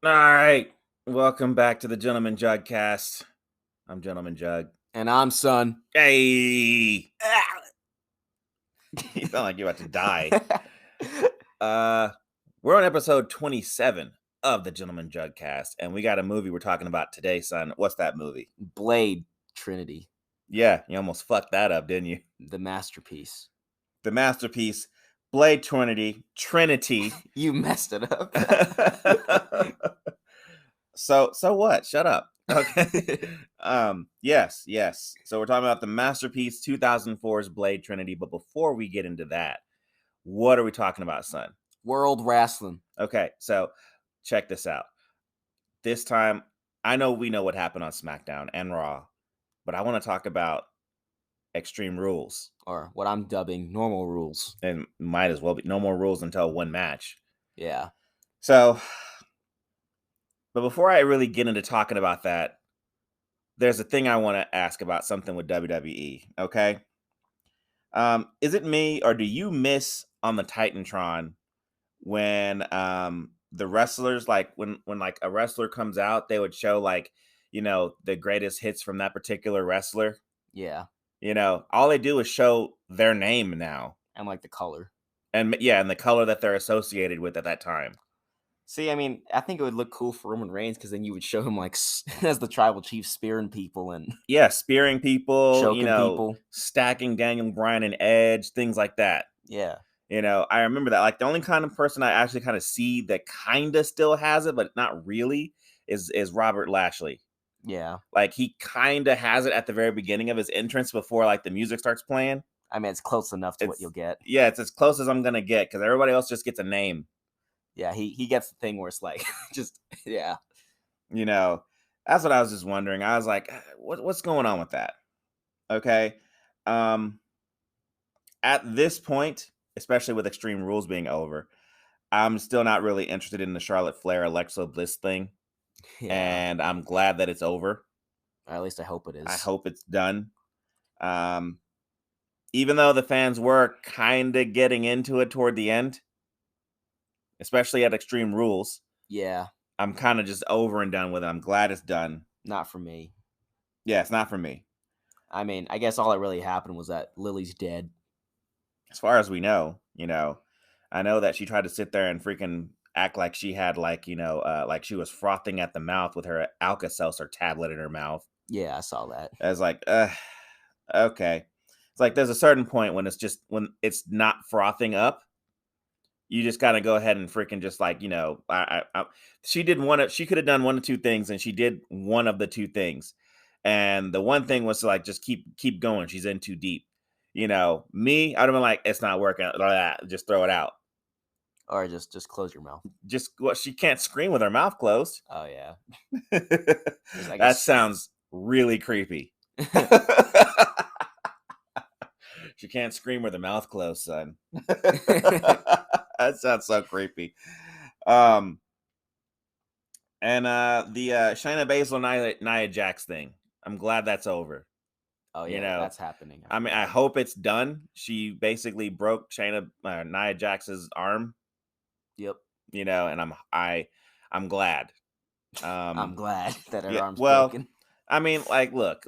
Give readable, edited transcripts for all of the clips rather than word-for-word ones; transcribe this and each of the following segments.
All right. Welcome back to the Gentleman Juggcast. I'm Gentleman Jugg. And I'm Son. Hey! You sound like you're about to die. We're on episode 27 of the Gentleman Juggcast, and we got a movie we're talking about today, son. What's that movie? Blade Trinity. Yeah, you almost fucked that up, didn't you? The masterpiece. The masterpiece, Blade Trinity. You messed it up. So what? Shut up. Okay. Yes. So we're talking about the masterpiece 2004's Blade Trinity, but before we get into that, what are we talking about, son? World Wrestling. Okay, so check this out. This time, I know we know what happened on SmackDown and Raw, but I want to talk about Extreme Rules. Or what I'm dubbing normal rules. And might as well be no more rules until one match. Yeah. So, but before I really get into talking about that, there's a thing I want to ask about something with WWE, okay? Is it me or do you miss on the Titantron when the wrestlers, like when like a wrestler comes out, they would show like, the greatest hits from that particular wrestler? Yeah. All they do is show their name now. And like the color. And yeah, and the color that they're associated with at that time. See, I mean, I think it would look cool for Roman Reigns because then you would show him like as the tribal chief spearing people and spearing people, choking people, stacking Daniel Bryan and Edge, things like that. Yeah. I remember that. Like the only kind of person I actually kind of see that kind of still has it, but not really, is Robert Lashley. Yeah. Like he kind of has it at the very beginning of his entrance before like the music starts playing. I mean, it's close enough to what you'll get. Yeah, it's as close as I'm gonna get because everybody else just gets a name. Yeah, he gets the thing where it's like just yeah. That's what I was just wondering. I was like, what's going on with that? Okay. At this point, especially with Extreme Rules being over, I'm still not really interested in the Charlotte Flair Alexa Bliss thing. Yeah. And I'm glad that it's over. Or at least I hope it is. I hope it's done. Even though the fans were kind of getting into it toward the end, especially at Extreme Rules. Yeah. I'm kind of just over and done with it. I'm glad it's done. Not for me. Yeah, it's not for me. I mean, I guess all that really happened was that Lily's dead. As far as we know, I know that she tried to sit there and freaking act like she had like she was frothing at the mouth with her Alka-Seltzer tablet in her mouth. Yeah, I saw that. I was like, okay. It's like there's a certain point when it's not frothing up. You just gotta go ahead and freaking just like, she could have done one of two things, and she did one of the two things. And the one thing was to like just keep going. She's in too deep. Me, I'd have been like, it's not working. Just throw it out. Or just close your mouth. She can't scream with her mouth closed. Oh yeah. That sounds really creepy. She can't scream with her mouth closed, son. That sounds so creepy. And the Shayna Baszler Nia Jax thing, I'm glad that's over. Oh yeah, that's happening. I mean, I hope it's done. She basically broke Nia Jax's arm. Yep. And I'm glad. I'm glad that her arm's broken. I mean, like, look.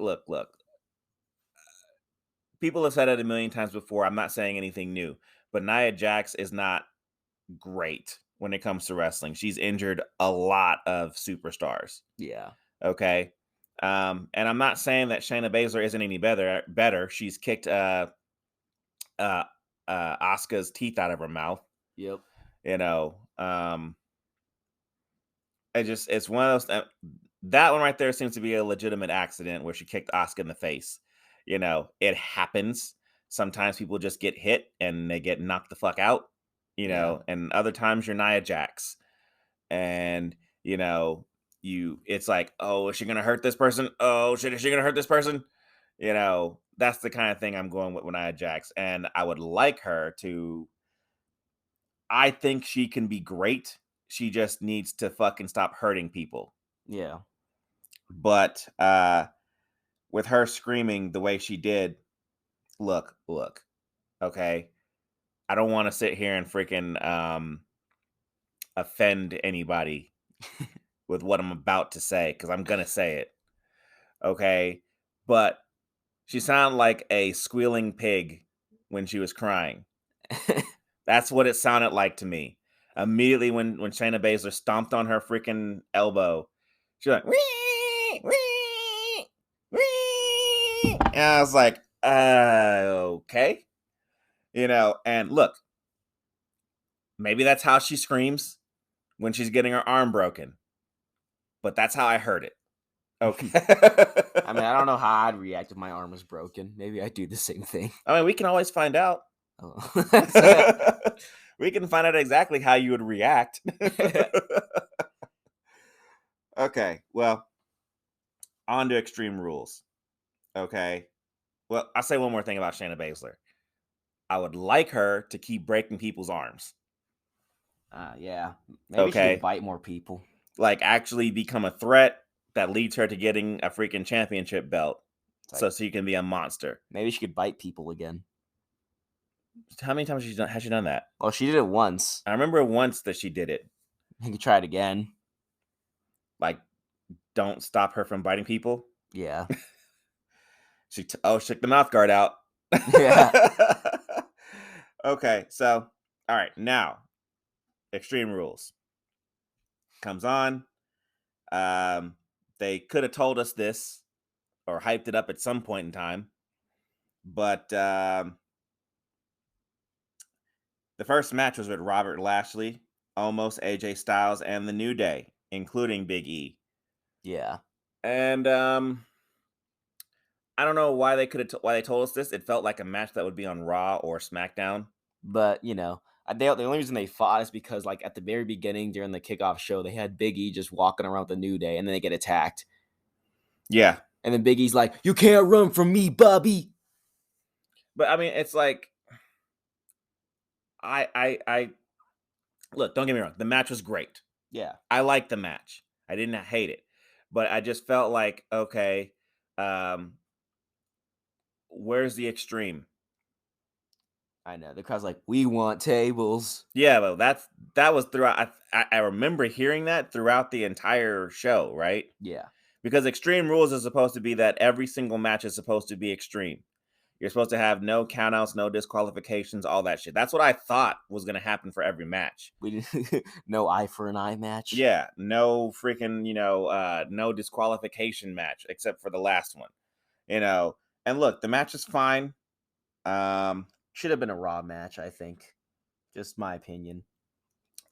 People have said it a million times before. I'm not saying anything new, but Nia Jax is not great when it comes to wrestling. She's injured a lot of superstars. Yeah. Okay. And I'm not saying that Shayna Baszler isn't any better. She's kicked Asuka's teeth out of her mouth. Yep. It's one of those. That one right there seems to be a legitimate accident where she kicked Asuka in the face. It happens. Sometimes people just get hit and they get knocked the fuck out. And other times you're Nia Jax, and it's like, oh, is she gonna hurt this person? Oh shit, is she gonna hurt this person? That's the kind of thing I'm going with Nia Jax, and I would like her to. I think she can be great. She just needs to fucking stop hurting people. Yeah. But with her screaming the way she did, look, okay? I don't want to sit here and freaking offend anybody. with what I'm about to say because I'm gonna say it. Okay, but she sounded like a squealing pig when she was crying. That's what it sounded like to me. Immediately when Shayna Baszler stomped on her freaking elbow, she went wee, wee, wee. And I was like, okay. And look, maybe that's how she screams when she's getting her arm broken. But that's how I heard it. Okay. I mean, I don't know how I'd react if my arm was broken. Maybe I'd do the same thing. I mean, we can always find out. Oh. We can find out exactly how you would react. Okay, well, on to Extreme Rules. Okay. Well, I'll say one more thing about Shayna Baszler. I would like her to keep breaking people's arms. Yeah. Maybe she Okay. could bite more people. Like, actually become a threat that leads her to getting a freaking championship belt. Like, so she can be a monster. Maybe she could bite people again. How many times has she done that? Well, she did it once. I remember once that she did it. You could try it again. Like, don't stop her from biting people. Yeah. She took the mouth guard out. Yeah. Okay, so all right, now Extreme Rules comes on. They could have told us this or hyped it up at some point in time, but the first match was with Robert Lashley, Omos, AJ Styles, and the New Day, including Big E. Yeah. And I don't know why they why they told us this. It felt like a match that would be on Raw or SmackDown. But, the only reason they fought is because, like, at the very beginning during the kickoff show, they had Big E just walking around with the New Day, and then they get attacked. Yeah. And then Big E's like, "You can't run from me, Bobby." But, I mean, it's like, I look, don't get me wrong. The match was great. Yeah. I liked the match. I didn't hate it. But I just felt like, okay, where's the extreme? I know. The crowd's like, "We want tables." Yeah, well, that was throughout. I remember hearing that throughout the entire show, right? Yeah. Because Extreme Rules is supposed to be that every single match is supposed to be extreme. You're supposed to have no countouts, no disqualifications, all that shit. That's what I thought was going to happen for every match. We didn't no eye for an eye match. Yeah, no freaking, no disqualification match except for the last one. And look, the match is fine. Should have been a Raw match, I think. Just my opinion.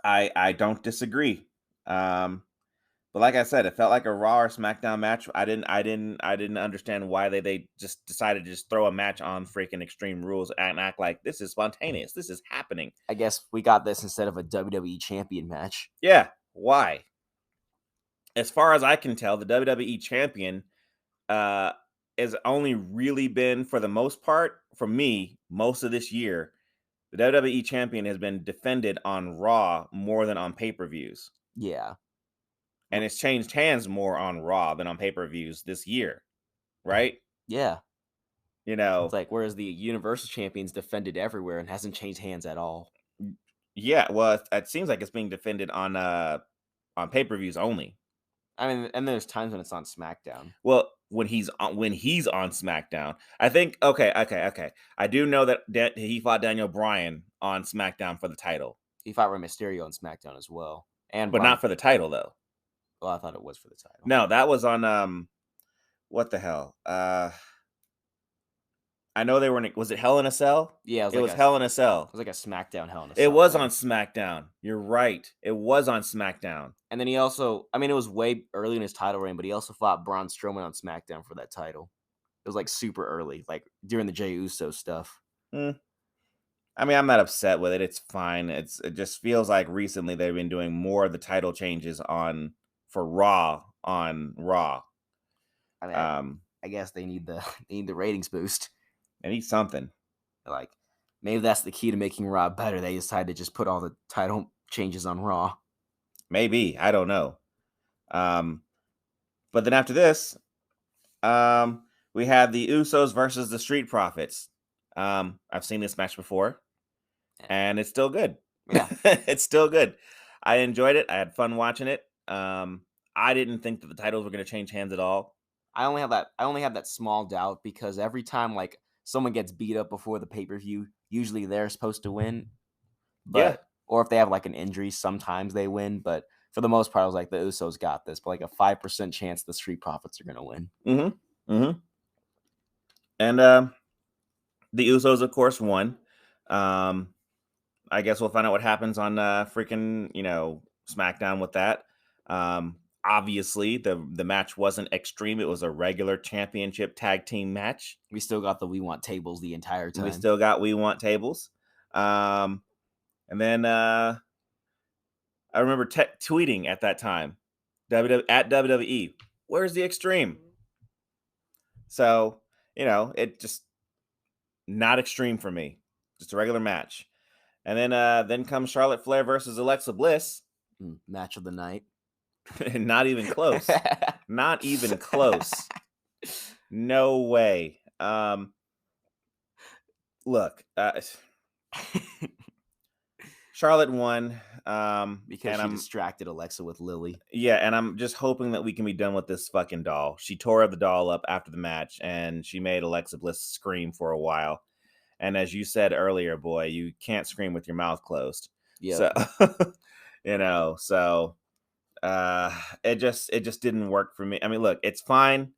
I don't disagree. But like I said, it felt like a Raw or SmackDown match. I didn't understand why they just decided to just throw a match on freaking Extreme Rules and act like this is spontaneous. This is happening. I guess we got this instead of a WWE Champion match. Yeah, why? As far as I can tell, the WWE Champion has only really been, for the most part, for me, most of this year, the WWE Champion has been defended on Raw more than on pay-per-views. Yeah. And it's changed hands more on Raw than on pay-per-views this year, right? Yeah. It's like, whereas the Universal Champion's defended everywhere and hasn't changed hands at all. Yeah, well, it seems like it's being defended on pay-per-views only. I mean, and there's times when it's on SmackDown. Well, when he's on SmackDown, I think. Okay. I do know that he fought Daniel Bryan on SmackDown for the title. He fought Rey Mysterio on SmackDown as well, but not for the title though. Well, I thought it was for the title. No, that was on what the hell? I know they were in. Was it Hell in a Cell? Yeah, it was Hell in a Cell. It was like a SmackDown Hell in a Cell. It was on SmackDown. You're right. It was on SmackDown. And then he also, it was way early in his title reign, but he also fought Braun Strowman on SmackDown for that title. It was like super early, like during the Jey Uso stuff. I mean, I'm not upset with it. It's fine. It just feels like recently they've been doing more of the title changes for Raw on Raw. I mean, I guess they need the ratings boost. They need something. Like, maybe that's the key to making Raw better. They decided to just put all the title changes on Raw. Maybe. I don't know. But then after this, we had the Usos versus the Street Profits. I've seen this match before, and it's still good. Yeah. It's still good. I enjoyed it. I had fun watching it. I didn't think that the titles were going to change hands at all. I only have that small doubt because every time like someone gets beat up before the pay-per-view, usually they're supposed to win. Yeah. Or if they have like an injury, sometimes they win. But for the most part, I was like, the Usos got this. But like a 5% chance the Street Profits are gonna win. And the Usos, of course, won. I guess we'll find out what happens on freaking SmackDown with that. Obviously, the match wasn't extreme; it was a regular championship tag team match. We still got the We Want tables the entire time. We still got We Want tables. And then I remember tweeting at that time, at WWE, where's the Extreme? So, it just not extreme for me. Just a regular match. And then comes Charlotte Flair versus Alexa Bliss. Match of the night. Not even close. Not even close. No way. Look, Charlotte won because she distracted Alexa with Lily. Yeah, and I'm just hoping that we can be done with this fucking doll. She tore the doll up after the match, and she made Alexa Bliss scream for a while. And as you said earlier, boy, you can't scream with your mouth closed. Yeah. So, it just didn't work for me. I mean, look, it's fine.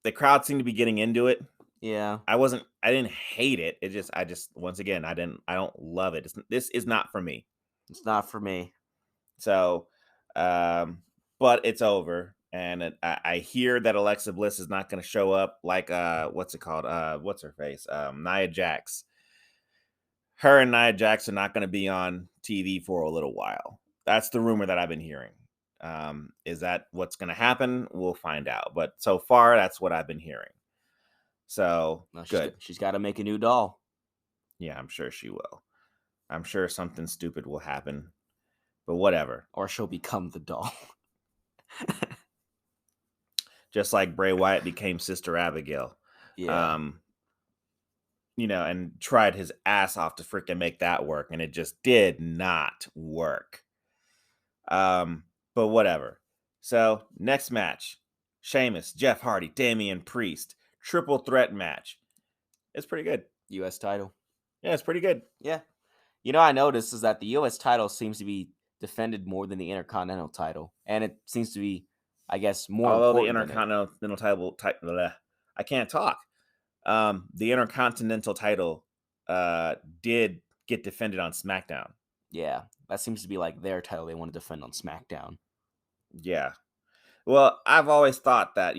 The crowd seemed to be getting into it. Yeah. I didn't hate it. I just once again, I don't love it. This is not for me. It's not for me. So, but it's over. And I hear that Alexa Bliss is not going to show up like, what's it called? What's her face? Nia Jax. Her and Nia Jax are not going to be on TV for a little while. That's the rumor that I've been hearing. Is that what's going to happen? We'll find out. But so far, that's what I've been hearing. So, good. She's got to make a new doll. Yeah, I'm sure she will. I'm sure something stupid will happen. But whatever. Or she'll become the doll. Just like Bray Wyatt became Sister Abigail. Yeah. And tried his ass off to freaking make that work, and it just did not work. But whatever. So, next match. Sheamus, Jeff Hardy, Damian Priest. Triple threat match. It's pretty good. U.S. title. Yeah, it's pretty good. Yeah. I noticed is that the U.S. title seems to be defended more than the Intercontinental title. And it seems to be, I guess, more Although the Intercontinental title, I can't talk. The Intercontinental title did get defended on SmackDown. Yeah, that seems to be like their title they want to defend on SmackDown. Yeah. Well, I've always thought that,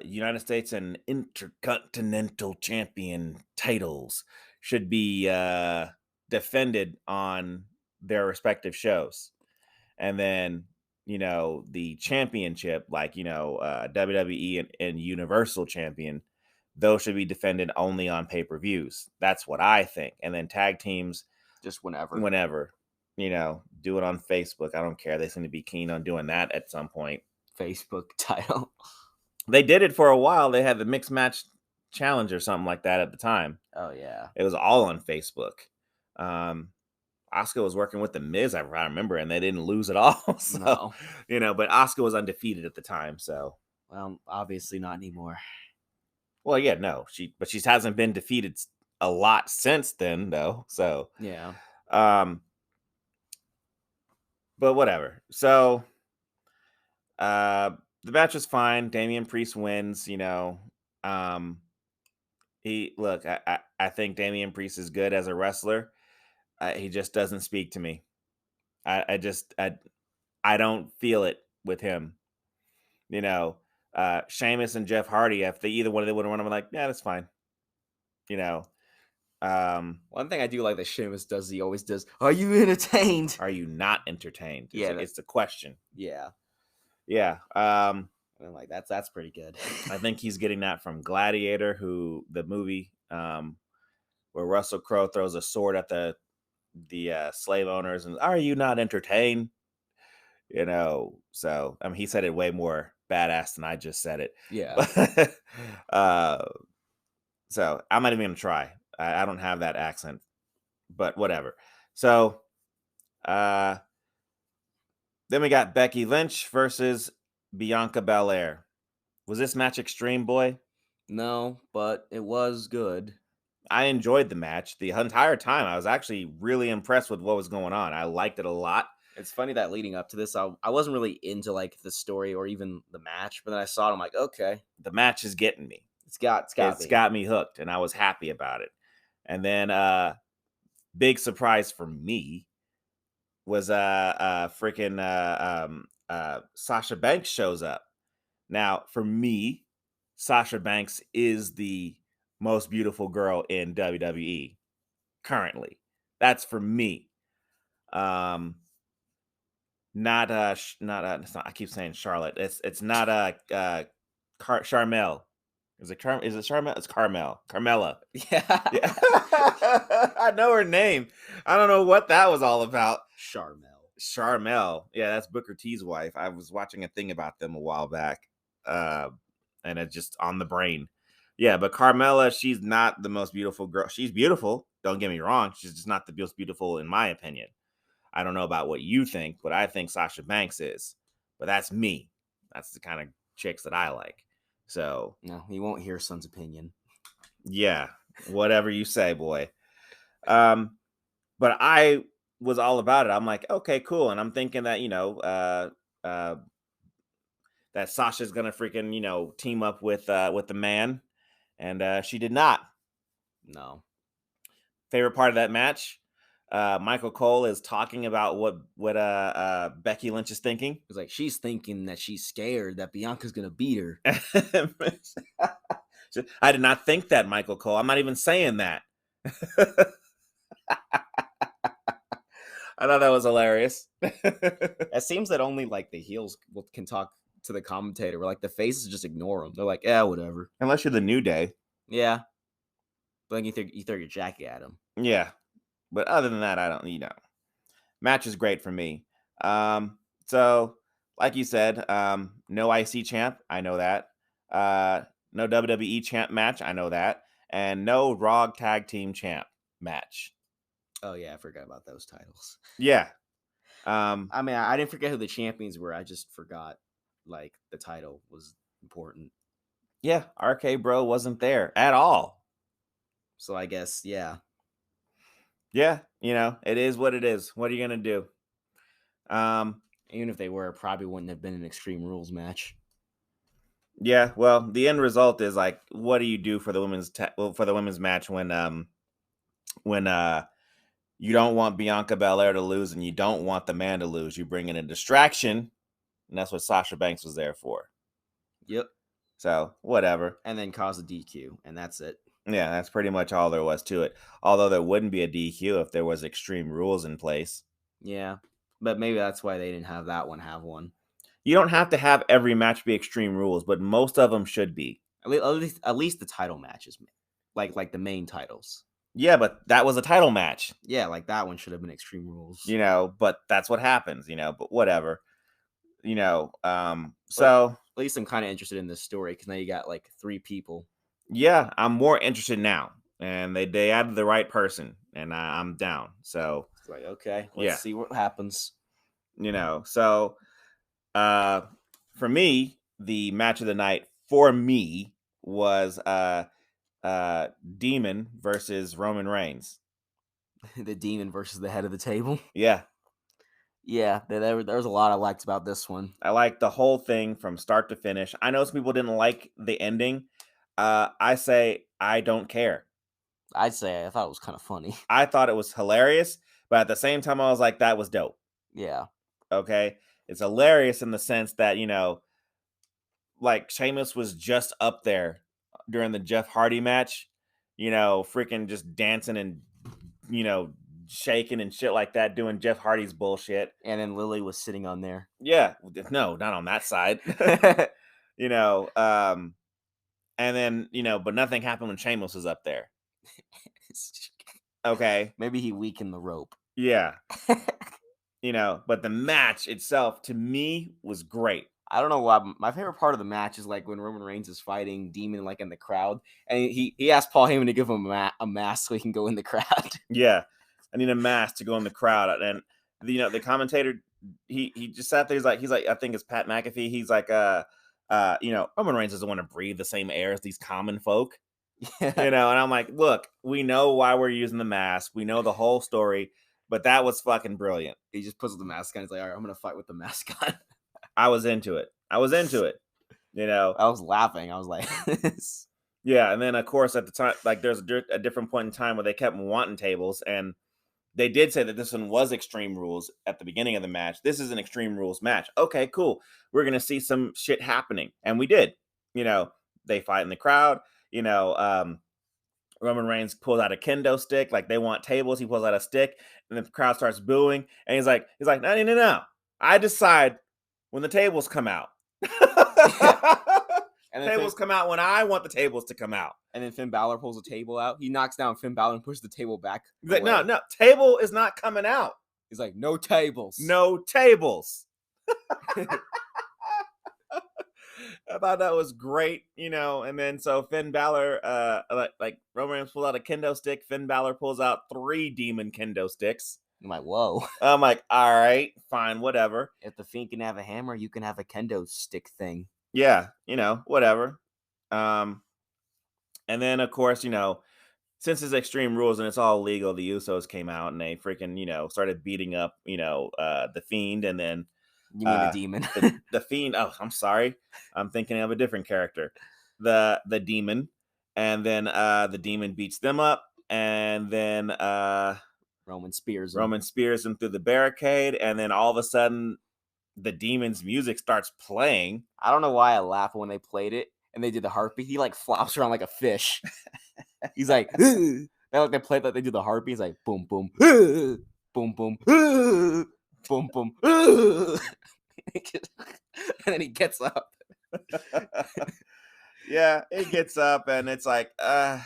United States and Intercontinental Champion titles should be defended on their respective shows. And then, the championship, like, WWE and Universal Champion, those should be defended only on pay-per-views. That's what I think. And then tag teams, just whenever, do it on Facebook. I don't care. They seem to be keen on doing that at some point. Facebook title. They did it for a while. They had the mixed match challenge or something like that at the time. Oh yeah. It was all on Facebook. Asuka was working with the Miz, I remember, and they didn't lose at all. So, no. But Asuka was undefeated at the time. So, well, obviously not anymore. Well, yeah, no, she hasn't been defeated a lot since then, though. So, yeah. But whatever. So, the match was fine. Damian Priest wins. I think Damian Priest is good as a wrestler. He just doesn't speak to me. I don't feel it with him. Sheamus and Jeff Hardy, if either one of them would have won, I'm like, yeah, that's fine. One thing I do like that Sheamus does, he always does, are you entertained? Are you not entertained? It's the question. Yeah. Yeah. I'm like, that's pretty good. I think he's getting that from Gladiator, the movie, where Russell Crowe throws a sword at the slave owners and, are you not entertained? So he said it way more badass than I just said it. Yeah. So I'm not even gonna try. I don't have that accent, but whatever. So Then we got Becky Lynch versus Bianca Belair. Was this match extreme, boy? No, but it was good. I enjoyed the match the entire time. I was actually really impressed with what was going on. I liked it a lot. It's funny that leading up to this, I wasn't really into like the story or even the match, but then I saw it. I'm like, okay, The match is getting me. it's got me. Hooked, and I was happy about it. And then big surprise for me was Sasha Banks shows up. Now, for me, Sasha Banks is the most beautiful girl in WWE currently. That's for me. Not it's not, I keep saying Charlotte. It's not Charmel. Is it Charmel? It's Carmel. Carmella. Yeah. Yeah. I know her name. I don't know what that was all about. Charmel. Yeah, that's Booker T's wife. I was watching a thing about them a while back. And it's just on the brain. Yeah, but Carmella, she's not the most beautiful girl. She's beautiful. Don't get me wrong. She's just not the most beautiful in my opinion. I don't know about what you think, but I think Sasha Banks is. But that's me. That's the kind of chicks that I like. So No, you won't hear Son's opinion. yeah, whatever you say, boy. But I was all about it. I'm like, okay, cool. And I'm thinking that, that Sasha's gonna freaking, team up with the man. And she did not. No. Favorite part of that match? Michael Cole is talking about what Becky Lynch is thinking. It's like she's thinking that she's scared that Bianca's gonna beat her. I did not think that, Michael Cole. I'm not even saying that. I thought that was hilarious. It seems that only like the heels can talk to the commentator, where like the faces just ignore them. They're like, yeah, whatever. Unless you're the New Day. Yeah. But then you throw your jacket at them. Yeah. But other than that, I don't, match is great for me. So like you said, no IC champ. I know that. No WWE champ match. I know that. And no Raw tag team champ match. Oh yeah, I forgot about those titles. Yeah. I mean, I didn't forget who the champions were. I just forgot like the title was important. Yeah, RK Bro wasn't there at all. So I guess, yeah. Yeah, it is what it is. What are you gonna do? Even if they were, it probably wouldn't have been an Extreme Rules match. Yeah, well, the end result is like, what do you do for the women's match when you don't want Bianca Belair to lose and you don't want the man to lose? You bring in a distraction, and that's what Sasha Banks was there for. Yep. So whatever. And then cause a DQ, and that's it. Yeah, that's pretty much all there was to it. Although there wouldn't be a DQ if there was Extreme Rules in place. Yeah, but maybe that's why they didn't have that one have one. You don't have to have every match be Extreme Rules, but most of them should be. At least the title matches, like the main titles. Yeah, but that was a title match. Yeah, like that one should have been Extreme Rules. But that's what happens, but whatever. So at least I'm kind of interested in this story because now you got like 3 people. Yeah, I'm more interested now, and they added the right person, and I'm down. So it's like, okay, let's see what happens. So for me, the match of the night for me was Demon versus Roman Reigns. The Demon versus the head of the table. Yeah. Yeah, there was a lot I liked about this one. I liked the whole thing from start to finish. I know some people didn't like the ending. I say I don't care. I'd say I thought it was kind of funny. I thought it was hilarious, but at the same time, I was like, that was dope. Yeah. Okay. It's hilarious in the sense that, like Sheamus was just up there during the Jeff Hardy match, freaking just dancing and, shaking and shit like that, doing Jeff Hardy's bullshit. And then Lily was sitting on there. Yeah. No, not on that side. And then, but nothing happened when Sheamus was up there. Okay. Maybe he weakened the rope. Yeah. But the match itself to me was great. I don't know why. My favorite part of the match is like when Roman Reigns is fighting Demon like in the crowd, and he asked Paul Heyman to give him a mask so he can go in the crowd. Yeah, I need a mask to go in the crowd, and the commentator he just sat there. He's like, I think it's Pat McAfee. He's like, Roman Reigns doesn't want to breathe the same air as these common folk. Yeah. And I'm like, look, we know why we're using the mask. We know the whole story, but that was fucking brilliant. He just puts the mask on. He's like, all right, I'm gonna fight with the mask on. I was into it. I was laughing. I was like, yeah. And then of course at the time, like there's a different point in time where they kept wanting tables, and they did say that this one was Extreme Rules at the beginning of the match. This is an Extreme Rules match. Okay, cool. We're gonna see some shit happening, and we did. They fight in the crowd. Roman Reigns pulls out a kendo stick, like they want tables. He pulls out a stick, and the crowd starts booing. And he's like, no. I decide when the tables come out. And the tables come out when I want the tables to come out. And then Finn Balor pulls a table out. He knocks down Finn Balor and pushes the table back. He's like, no, table is not coming out. He's like, no tables. No tables. I thought that was great, and then so Finn Balor, like Roman Reigns pulls out a kendo stick. Finn Balor pulls out 3 demon kendo sticks. I'm like, whoa. I'm like, all right, fine, whatever. If the Fiend can have a hammer, you can have a kendo stick thing. Yeah, whatever. And then of course, since it's Extreme Rules and it's all legal, the Usos came out and they freaking, started beating up, the Fiend, and then you mean the demon? the Fiend. Oh, I'm sorry. I'm thinking of a different character. The demon, and then the demon beats them up, and then Roman spears him through the barricade, and then all of a sudden, the demon's music starts playing. I don't know why I laughed when they played it and they did the heartbeat. He like flops around like a fish. He's like, they played like they do the heartbeat. He's like, boom, boom, boom, boom, boom, boom. And then he gets up. Yeah, he gets up and it's like, I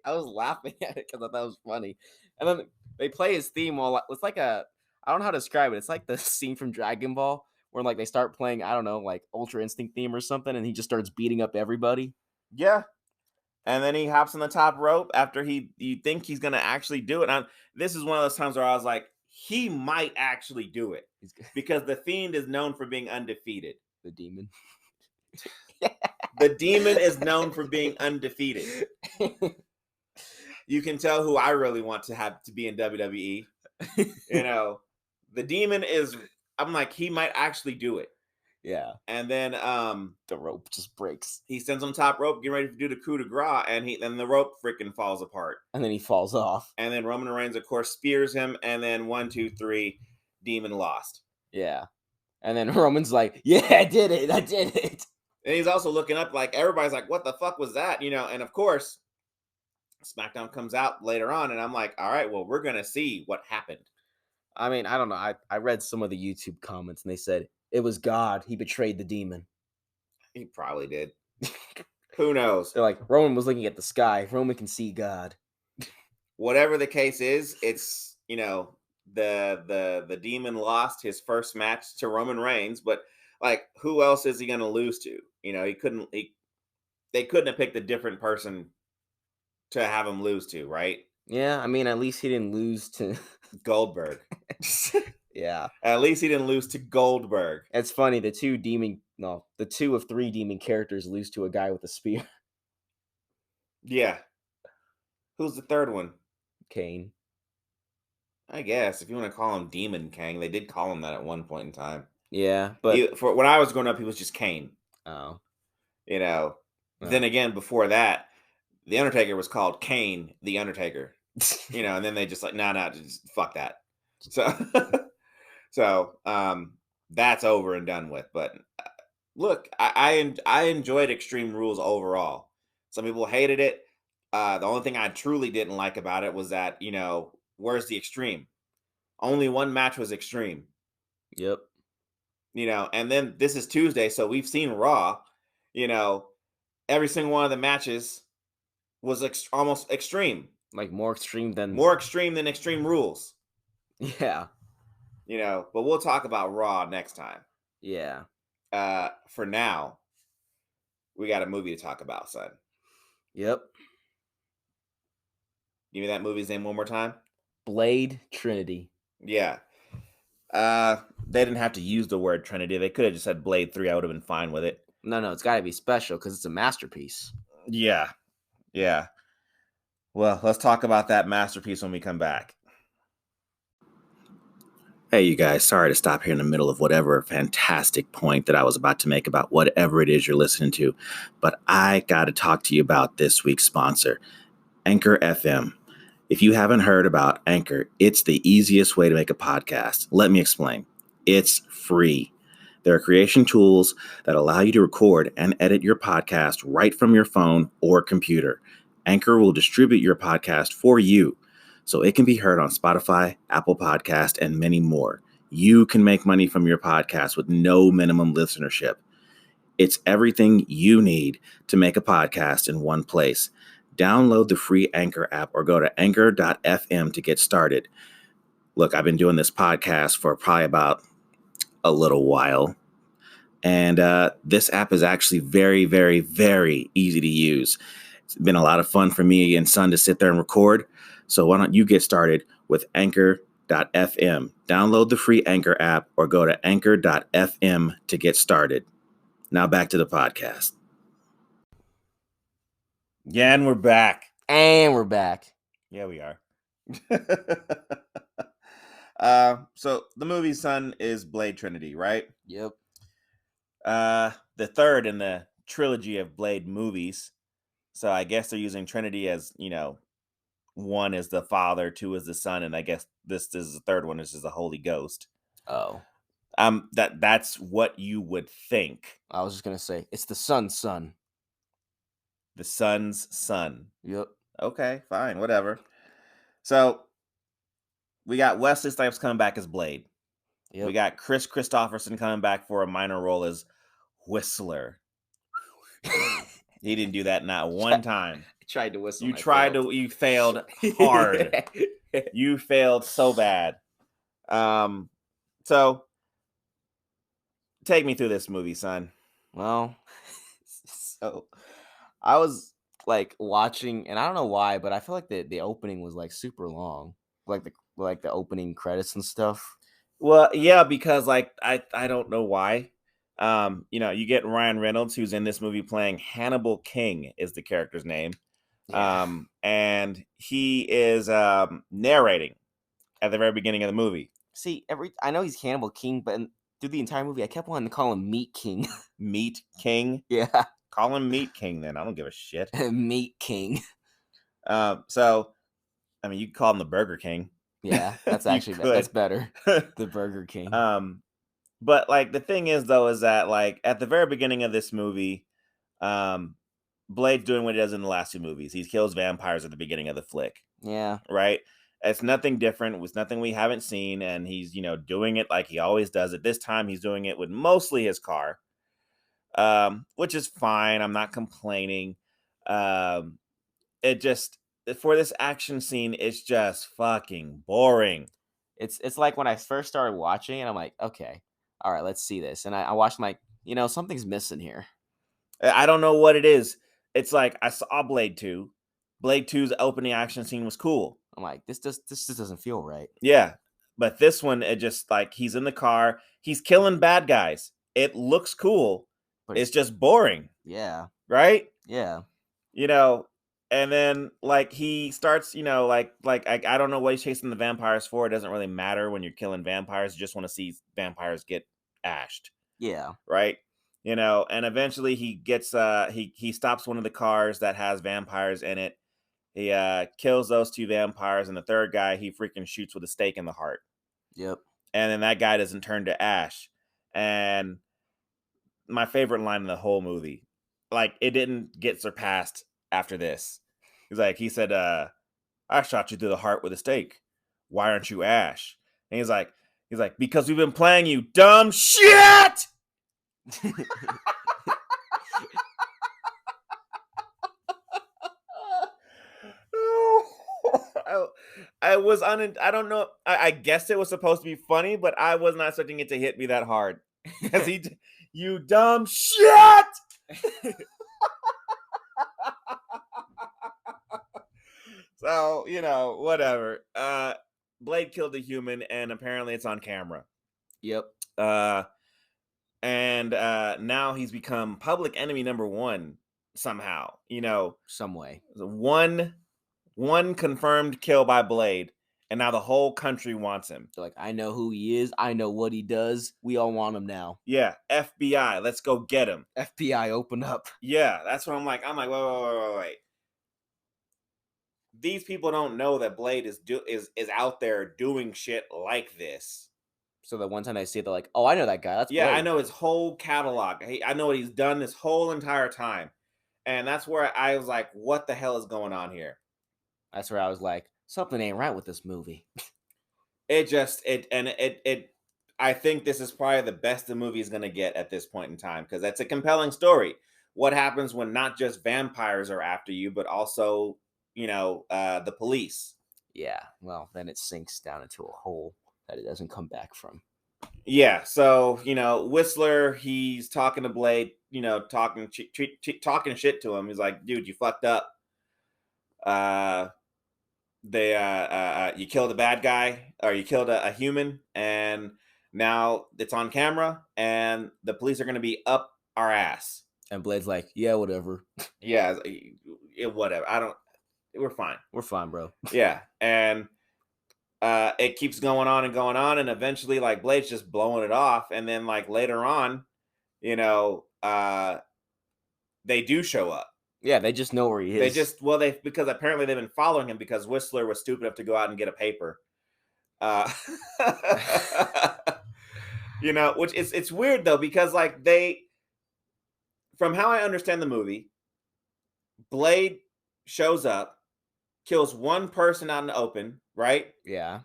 was laughing at it because I thought that was funny. And then they play his theme all. It's like I don't know how to describe it. It's like the scene from Dragon Ball where like they start playing, I don't know, like Ultra Instinct theme or something, and he just starts beating up everybody. Yeah. And then he hops on the top rope after you think he's gonna actually do it. This is one of those times where I was like, he might actually do it because the Fiend is known for being undefeated. The demon. The demon is known for being undefeated. You can tell who I really want to have to be in WWE. The demon is. I'm like, he might actually do it. Yeah. And then the rope just breaks. He stands on top rope, getting ready to do the coup de grace, and then the rope freaking falls apart. And then he falls off. And then Roman Reigns, of course, spears him, and then 1, 2, 3, demon lost. Yeah. And then Roman's like, yeah, I did it. And he's also looking up like everybody's like, what the fuck was that? And of course, SmackDown comes out later on, and I'm like, all right, well, we're gonna see what happened. I mean, I don't know. I read some of the YouTube comments, and they said it was God. He betrayed the demon. He probably did. Who knows? They're like, Roman was looking at the sky. Roman can see God. Whatever the case is, it's the demon lost his first match to Roman Reigns, but like, who else is he gonna lose to? They couldn't have picked a different person to have him lose to, right? Yeah, I mean, at least he didn't lose to Goldberg. Yeah. At least he didn't lose to Goldberg. It's funny, the 2 of 3 demon characters lose to a guy with a spear. Yeah. Who's the third one? Kane. I guess, if you want to call him Demon Kang. They did call him that at one point in time. Yeah, but for when I was growing up, he was just Kane. Oh. Then again, before that, The Undertaker was called Kane the Undertaker. And then they just like, nah, just fuck that. So that's over and done with. But look, I enjoyed Extreme Rules overall. Some people hated it. The only thing I truly didn't like about it was that, where's the extreme? Only one match was extreme. Yep. And then this is Tuesday, so we've seen Raw. Every single one of the matches was almost extreme. Like more extreme than Extreme Rules. Yeah. But we'll talk about Raw next time. Yeah. For now, we got a movie to talk about, son. Yep. Give me that movie's name one more time. Blade Trinity. Yeah. They didn't have to use the word Trinity. They could have just said Blade 3. I would have been fine with it. No, it's got to be special because it's a masterpiece. Yeah. Yeah. Well, let's talk about that masterpiece when we come back. Hey, you guys, sorry to stop here in the middle of whatever fantastic point that I was about to make about whatever it is you're listening to, but I got to talk to you about this week's sponsor, Anchor FM. If you haven't heard about Anchor, it's the easiest way to make a podcast. Let me explain. It's free. There are creation tools that allow you to record and edit your podcast right from your phone or computer. Anchor will distribute your podcast for you, so it can be heard on Spotify, Apple Podcast, and many more. You can make money from your podcast with no minimum listenership. It's everything you need to make a podcast in one place. Download the free Anchor app or go to anchor.fm to get started. Look, I've been doing this podcast for probably about a little while, and this app is actually very, very, very easy to use. It's been a lot of fun for me and Son to sit there and record. So why don't you get started with anchor.fm? Download the free Anchor app or go to anchor.fm to get started. Now back to the podcast. Yeah, and we're back. And we're back. Yeah, we are. So the movie, Son, is Blade Trinity, right? Yep. The third in the trilogy of Blade movies. So I guess they're using Trinity as, 1 is the Father, 2 is the Son, and I guess this is the third one, this is the Holy Ghost. Oh. That's what you would think. I was just gonna say it's the Son's son. The Son's son. Yep. Okay, fine, whatever. So we got Wesley Snipes coming back as Blade. Yep. We got Chris Christopherson coming back for a minor role as Whistler. He didn't do that not one time. Tried to whistle. You failed hard. You failed so bad. So take me through this movie, Son. Well, so I was like watching, and I don't know why, but I feel like the opening was like super long, like the opening credits and stuff. Well, yeah, because like I don't know why. You get Ryan Reynolds, who's in this movie playing Hannibal King is the character's name. Yeah. And he is narrating at the very beginning of the movie. See, I know he's Hannibal King, but through the entire movie, I kept wanting to call him Meat King. Meat King? Yeah. Call him Meat King then. I don't give a shit. Meat King. So, I mean, you can call him the Burger King. Yeah, that's actually that's better. The Burger King. But like the thing is though, is that like at the very beginning of this movie, Blade's doing what he does in the last 2 movies. He kills vampires at the beginning of the flick. Yeah. Right? It's nothing different. It's nothing we haven't seen. And he's, doing it like he always does it. This time he's doing it with mostly his car, which is fine. I'm not complaining. It just, for this action scene, it's just fucking boring. It's like when I first started watching and I'm like, okay, all right, let's see this. And I watched, like, something's missing here. I don't know what it is. It's like I saw Blade 2. Blade 2's opening action scene was cool. I'm like, this just doesn't feel right. Yeah. But this one, it just like he's in the car, he's killing bad guys. It looks cool, but it's just boring. Yeah. Right? Yeah. And then like he starts, I don't know what he's chasing the vampires for. It doesn't really matter when you're killing vampires. You just want to see vampires get ashed. Yeah. Right? And eventually he gets he stops one of the cars that has vampires in it. He kills those 2 vampires, and the third guy he freaking shoots with a stake in the heart. Yep. And then that guy doesn't turn to ash. And my favorite line in the whole movie, like it didn't get surpassed after this. He said, I shot you through the heart with a stake. Why aren't you ash? And he's like, because we've been playing you dumb shit. I don't know. I guess it was supposed to be funny, but I was not expecting it to hit me that hard. Because you dumb shit. So, whatever. Blade killed a human, and apparently it's on camera. Yep. And now he's become public enemy number one somehow. Some way. One confirmed kill by Blade, and now the whole country wants him. They're like, I know who he is. I know what he does. We all want him now. Yeah, FBI, let's go get him. FBI, open up. Yeah, that's what I'm like. Wait. These people don't know that Blade is out there doing shit like this. So the one time I see it, they're like, oh, I know that guy. That's yeah, Blade. I know his whole catalog. I know what he's done this whole entire time. And that's where I was like, what the hell is going on here? That's where I was like, something ain't right with this movie. I think this is probably the best the movie is going to get at this point in time, because that's a compelling story. What happens when not just vampires are after you, but also, the police? Yeah, well, then it sinks down into a hole that it doesn't come back from. Yeah, so, Whistler, he's talking to Blade, talking shit to him. He's like, dude, you fucked up. You killed a bad guy, or you killed a human, and now it's on camera, and the police are going to be up our ass. And Blade's like, yeah, whatever. Yeah, whatever. We're fine. We're fine, bro. Yeah, and it keeps going on, and eventually, like, Blade's just blowing it off, and then, like, later on, they do show up. Yeah, they just know where he is. Because apparently they've been following him because Whistler was stupid enough to go out and get a paper. Which it's weird though, because like from how I understand the movie, Blade shows up, kills one person out in the open, right? Yeah.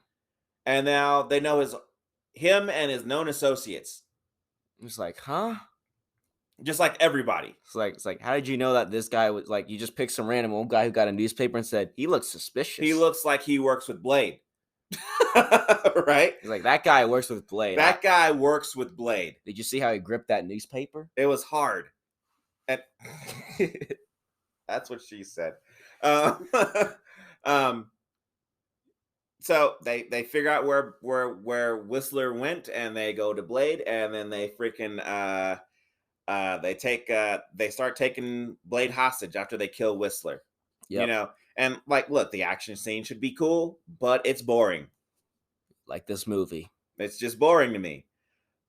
And now they know him and his known associates. It's like, huh? Just like everybody. It's like, how did you know that this guy was like, you just picked some random old guy who got a newspaper and said, he looks suspicious. He looks like he works with Blade. Right? He's like, that guy works with Blade. That guy works with Blade. Did you see how he gripped that newspaper? It was hard. And that's what she said. So they figure out where Whistler went, and they go to Blade, and then they freaking they start taking Blade hostage after they kill Whistler. Yep. And like, look, the action scene should be cool, but it's boring. Like this movie. It's just boring to me.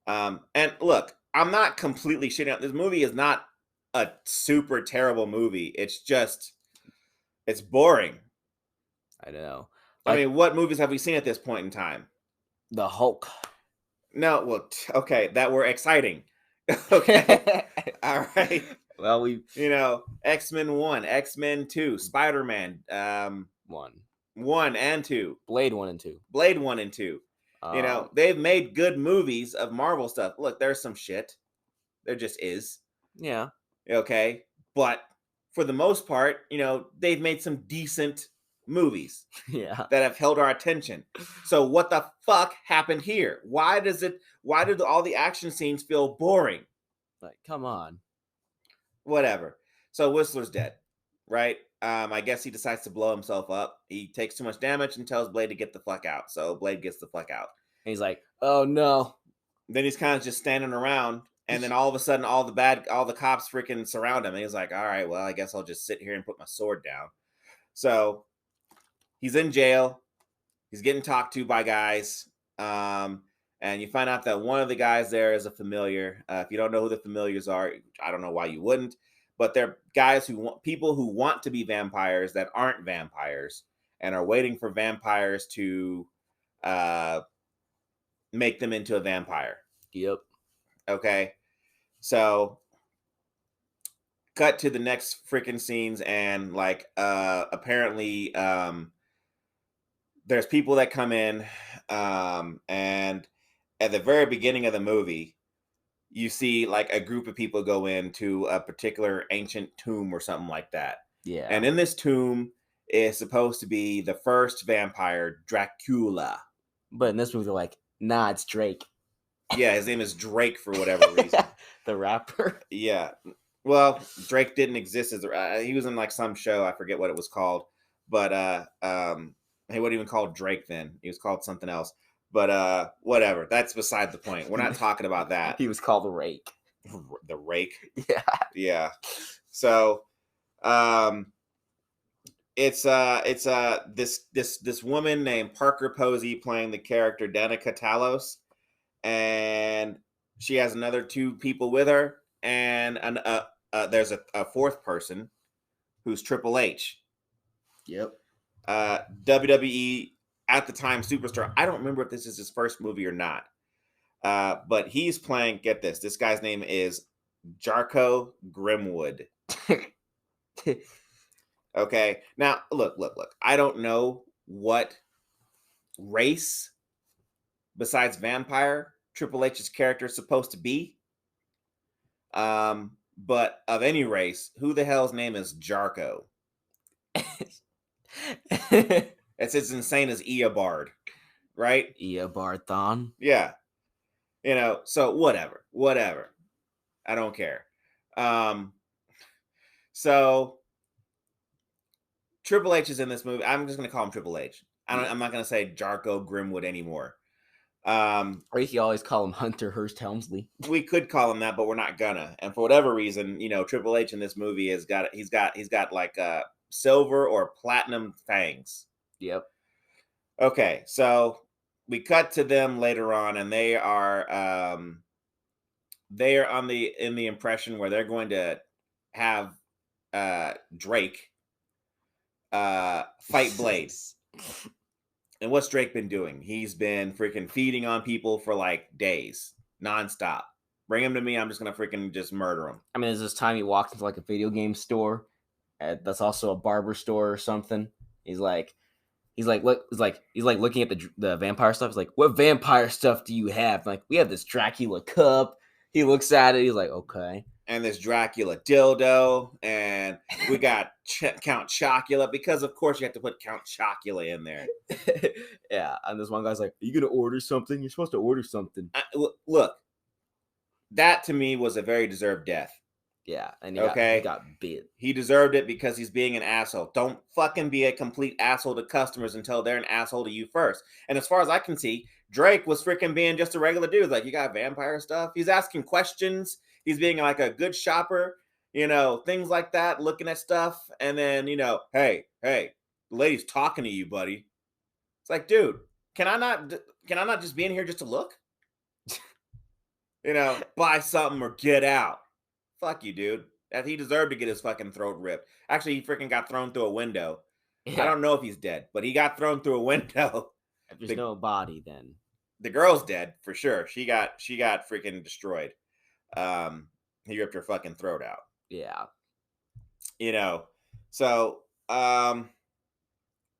And look, I'm not completely shitting out. This movie is not a super terrible movie. It's boring. I know. Like, I mean, what movies have we seen at this point in time? The Hulk. No, well, okay, that were exciting. Okay. All right. Well, X-Men 1, X-Men 2, Spider-Man 1 and 2. Blade 1 and 2. Blade 1 and 2. They've made good movies of Marvel stuff. Look, there's some shit. There just is. Yeah. Okay. But for the most part, they've made some decent movies. Yeah. That have held our attention. So what the fuck happened here? Why did all the action scenes feel boring? Like, come on. Whatever. So Whistler's dead, right? I guess he decides to blow himself up. He takes too much damage and tells Blade to get the fuck out. So Blade gets the fuck out. And he's like, oh no. Then he's kind of just standing around, and then all of a sudden all the cops freaking surround him. And he's like, all right, well, I guess I'll just sit here and put my sword down. So he's in jail. He's getting talked to by guys. And you find out that one of the guys there is a familiar. If you don't know who the familiars are, I don't know why you wouldn't. But they're guys people who want to be vampires that aren't vampires and are waiting for vampires to make them into a vampire. Yep. Okay. So cut to the next freaking scenes, and like apparently there's people that come in, and at the very beginning of the movie, you see like a group of people go into a particular ancient tomb or something like that. Yeah. And in this tomb is supposed to be the first vampire, Dracula. But in this movie, they're like, nah, it's Drake. Yeah, his name is Drake for whatever reason. The rapper. Yeah. Well, Drake didn't exist as he was in like some show. I forget what it was called, but he wasn't even called Drake then. He was called something else. But whatever. That's beside the point. We're not talking about that. He was called the Rake. The Rake. Yeah. Yeah. So, it's this woman named Parker Posey playing the character Danica Talos, and she has another two people with her, and there's a fourth person who's Triple H. Yep. WWE at the time superstar. I don't remember if this is his first movie or not. But he's playing, get this guy's name is Jarko Grimwood. Okay. Now, look. I don't know what race besides vampire Triple H's character is supposed to be. But of any race, who the hell's name is Jarko? It's as insane as Eobard, right? Eobarthon. Yeah. So whatever. I don't care. So Triple H is in this movie. I'm just going to call him Triple H. I'm not going to say Jarko Grimwood anymore. Or you can always call him Hunter Hearst Helmsley. We could call him that, but we're not gonna. And for whatever reason, Triple H in this movie he's got like silver or platinum fangs. Yep. Okay, so we cut to them later on, and they are in the impression where they're going to have Drake fight Blade. And what's Drake been doing? He's been freaking feeding on people for like days, nonstop. Bring him to me. I'm just gonna freaking just murder him. I mean, there's this time he walked into like a video game store, that's also a barber store or something. He's like looking at the vampire stuff. He's like, "What vampire stuff do you have?" I'm like, "We have this Dracula cup." He looks at it. He's like, "Okay." And this Dracula dildo, and we got Count Chocula, because of course you have to put Count Chocula in there. Yeah, and this one guy's like, "Are you gonna order something? You're supposed to order something." Look, that to me was a very deserved death. Yeah, and he got bit. He deserved it because he's being an asshole. Don't fucking be a complete asshole to customers until they're an asshole to you first. And as far as I can see, Drake was freaking being just a regular dude. Like, you got vampire stuff? He's asking questions. He's being like a good shopper, things like that, looking at stuff. And then, hey, the lady's talking to you, buddy. It's like, dude, can I not just be in here just to look? Buy something or get out. Fuck you, dude. He deserved to get his fucking throat ripped. Actually, he freaking got thrown through a window. Yeah. I don't know if he's dead, but he got thrown through a window. If there's no body, then the girl's dead for sure. She got freaking destroyed. He ripped her fucking throat out. Yeah. So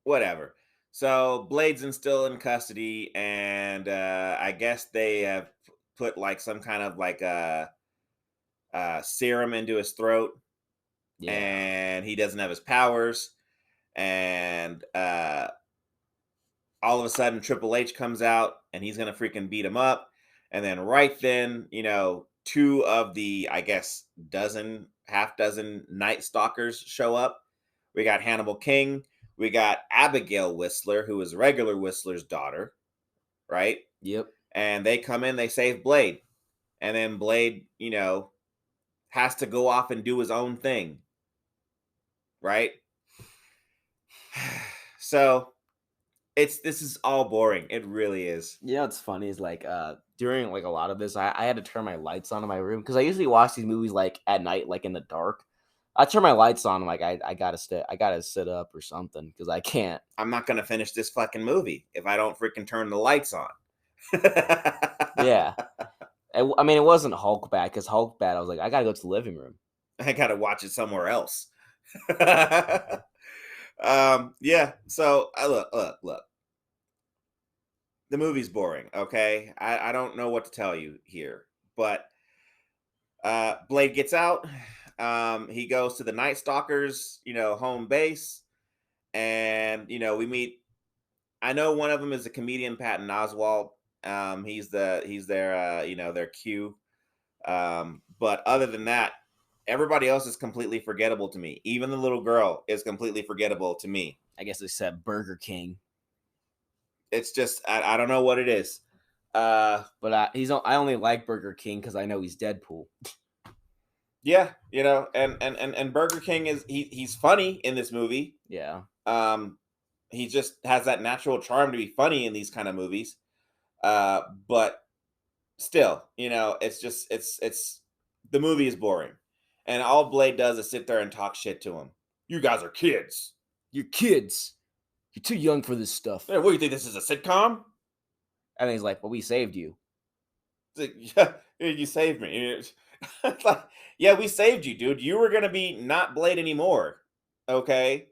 whatever. So Blade's still in custody, and I guess they have put like some kind of like serum into his throat. Yeah. And he doesn't have his powers, and all of a sudden Triple H comes out and he's gonna freaking beat him up. And then right then, two of the, I guess, half dozen Night Stalkers show up. We got Hannibal King, we got Abigail Whistler, who is regular Whistler's daughter, right? Yep. And they come in, they save Blade, and then Blade, has to go off and do his own thing, right? So this is all boring. It really is. It's funny is like during like a lot of this, I had to turn my lights on in my room because I usually watch these movies like at night, like in the dark. I turn my lights on, like I gotta sit up or something because I can't. I'm not gonna finish this fucking movie if I don't freaking turn the lights on. Yeah. I mean, it wasn't Hulk bad because Hulk bad. I was like, I gotta go to the living room. I gotta watch it somewhere else. Yeah. So look. The movie's boring. Okay, I don't know what to tell you here, but Blade gets out. He goes to the Night Stalkers, home base, and we meet. I know one of them is the comedian Patton Oswalt. He's their their Q. But other than that, everybody else is completely forgettable to me. Even the little girl is completely forgettable to me. I guess except Burger King. it's just I don't know what it is. But I only like Burger King because I know he's Deadpool. Yeah, and Burger King he's funny in this movie. Yeah. He just has that natural charm to be funny in these kind of movies. But still, it's the movie is boring, and all Blade does is sit there and talk shit to him. You guys are kids. You're kids. You're too young for this stuff. What do you think? This is a sitcom? And he's like, "Well, we saved you." It's like, yeah, you saved me. It's like, yeah, we saved you, dude. You were gonna be not Blade anymore. Okay.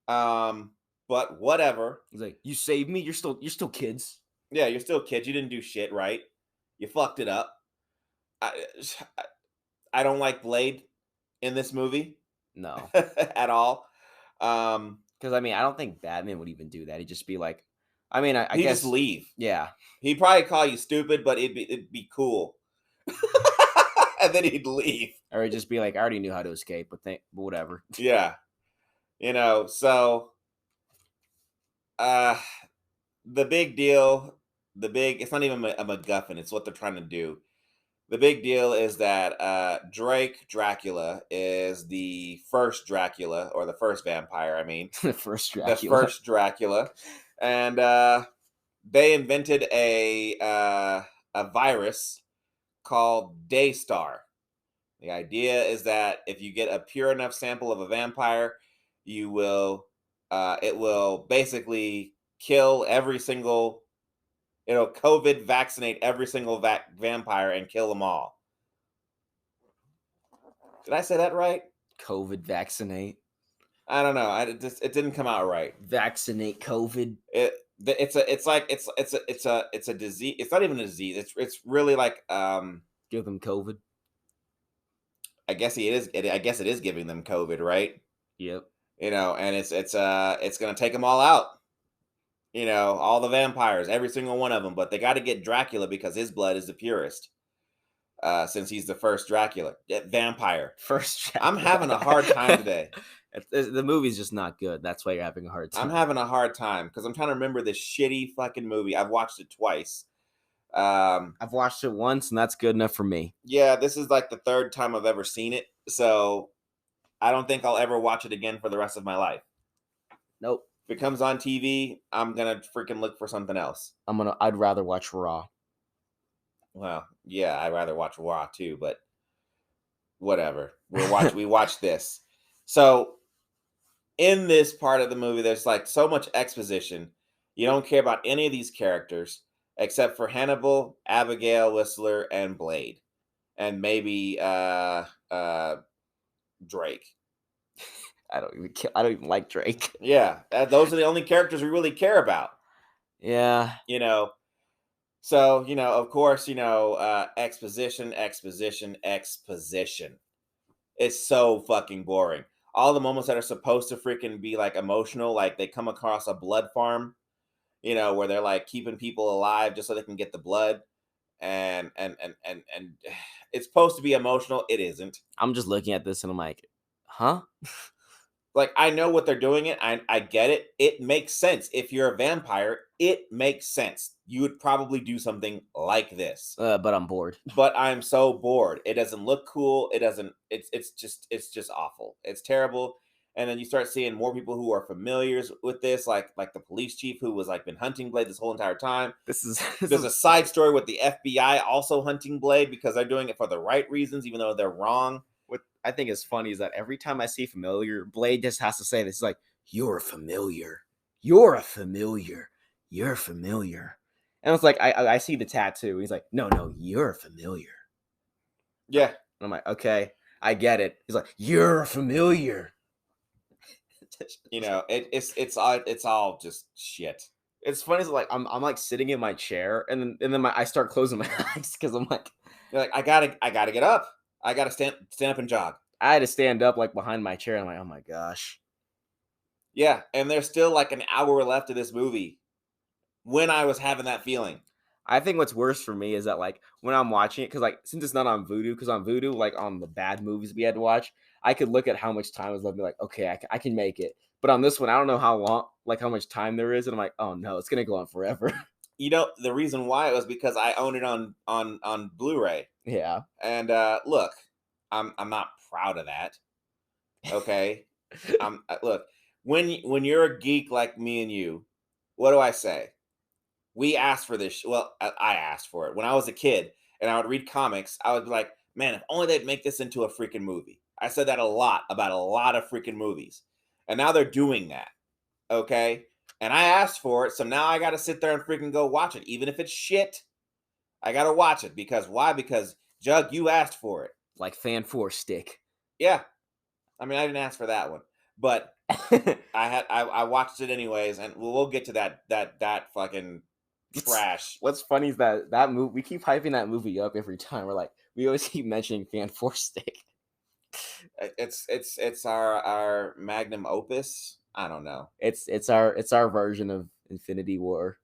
But whatever. He's like, "You saved me. You're still kids." Yeah, you're still kids. You didn't do shit right. You fucked it up. I don't like Blade in this movie. No. At all. Because I don't think Batman would even do that. He'd just be like, I He'd guess just leave. Yeah. He'd probably call you stupid, but it'd be cool. And then he'd leave. Or he'd just be like, I already knew how to escape, but whatever. Yeah. So the big deal, it's not even a MacGuffin, it's what they're trying to do. The big deal is that Drake Dracula is the first Dracula, or the first vampire, I mean. The first Dracula. The first Dracula. And they invented a virus called Daystar. The idea is that if you get a pure enough sample of a vampire, it will basically kill every single, COVID vaccinate every single vampire and kill them all. Did I say that right? COVID vaccinate. I don't know. It didn't come out right. Vaccinate COVID. It's a disease. It's not even a disease. It's really like give them COVID. I guess it is giving them COVID, right? Yep. And it's gonna take them all out. All the vampires, every single one of them. But they got to get Dracula because his blood is the purest. Since he's the first Dracula, vampire. First Dracula. I'm having a hard time today. The movie's just not good. That's why you're having a hard time. I'm having a hard time because I'm trying to remember this shitty fucking movie. I've watched it twice. I've watched it once, and that's good enough for me. Yeah, this is like the third time I've ever seen it, so I don't think I'll ever watch it again for the rest of my life. Nope. If it comes on TV, I'm gonna freaking look for something else. I'd rather watch Raw. Well, yeah, I'd rather watch Raw too, but whatever. We watch this. So in this part of the movie, there's like so much exposition. You don't care about any of these characters except for Hannibal, Abigail, Whistler, and Blade, and maybe Drake. I don't even like Drake. Yeah, those are the only characters we really care about. Yeah. So, of course, exposition. It's so fucking boring. All the moments that are supposed to freaking be like emotional, like they come across a blood farm, where they're like keeping people alive just so they can get the blood. And it's supposed to be emotional. It isn't. I'm just looking at this and I'm like, huh? Like, I know what they're doing it. I get it. It makes sense. If you're a vampire, it makes sense. You would probably do something like this. But I'm bored. But I'm so bored. It doesn't look cool. It doesn't. It's just awful. It's terrible. And then you start seeing more people who are familiar with this, like the police chief who was like been hunting Blade this whole entire time. There's a side story with the FBI also hunting Blade because they're doing it for the right reasons, even though they're wrong. What I think is funny is that every time I see familiar, Blade just has to say this. He's like, "You're familiar. You're a familiar. You're familiar." And it's like I see the tattoo. He's like, "No, you're familiar." Yeah. And I'm like, "Okay, I get it." He's like, "You're familiar." It's all just shit. It's funny. It's like I'm like sitting in my chair, and then I start closing my eyes because I'm like, you're like, I gotta get up. I gotta stand up and jog. I had to stand up like behind my chair. And I'm like, oh my gosh. Yeah, and there's still like an hour left of this movie when I was having that feeling. I think what's worse for me is that like when I'm watching it, because like since it's not on Vudu, because on Vudu, like on the bad movies we had to watch, I could look at how much time is left and be like, okay, I can make it. But on this one, I don't know how long, like how much time there is, and I'm like, oh no, it's gonna go on forever. You know, the reason why was because I own it on Blu-ray. Yeah. And look, I'm not proud of that. Okay, look, when you're a geek like me and you, what do I say? We asked for this. Well, I asked for it when I was a kid, and I would read comics. I would be like, man, if only they'd make this into a freaking movie. I said that a lot about a lot of freaking movies, and now they're doing that. Okay, and I asked for it, so now I got to sit there and freaking go watch it, even if it's shit. I got to watch it because why? Because Jug, you asked for it. Like fan force stick. Yeah, I mean, I didn't ask for that one, but I watched it anyways, and we'll get to that fucking trash. What's funny is that movie, we keep hyping that movie up every time. We're like, we always keep mentioning fan force stick. It's our magnum opus. I don't know. It's our version of Infinity War.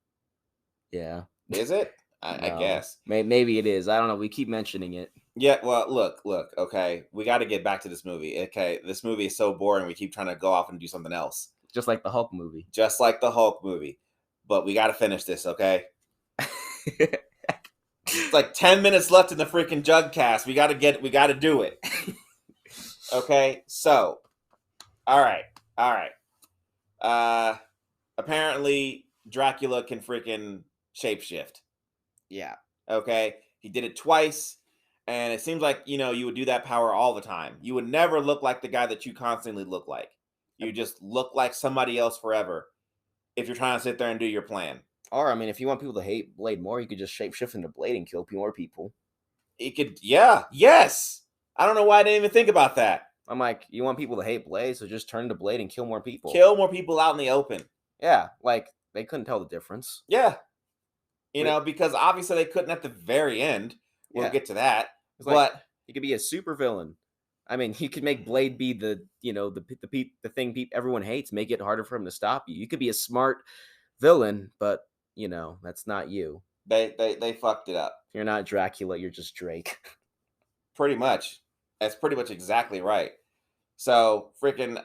Yeah. Is it? I No. guess. Maybe it is. I don't know. We keep mentioning it. Yeah, well, look, okay. We got to get back to this movie. Okay, this movie is so boring. We keep trying to go off and do something else. Just like the Hulk movie. Just like the Hulk movie. But we got to finish this, okay? It's like 10 minutes left in the freaking Juggcast. We got to do it. Okay? So, all right. Apparently Dracula can freaking shapeshift. Yeah. Okay? He did it twice. And it seems like, you would do that power all the time. You would never look like the guy that you constantly look like. You just look like somebody else forever if you're trying to sit there and do your plan. Or, I mean, if you want people to hate Blade more, you could just shapeshift into Blade and kill more people. Yes. I don't know why I didn't even think about that. I'm like, you want people to hate Blade, so just turn to Blade and kill more people. Kill more people out in the open. Yeah, like, they couldn't tell the difference. Yeah. Because obviously they couldn't at the very end. We'll get to that. But he could be a super villain. I mean, you could make Blade be the thing everyone hates, make it harder for him to stop you. You could be a smart villain, but that's not you. They fucked it up. You're not Dracula, you're just Drake. Pretty much. That's pretty much exactly right. So freaking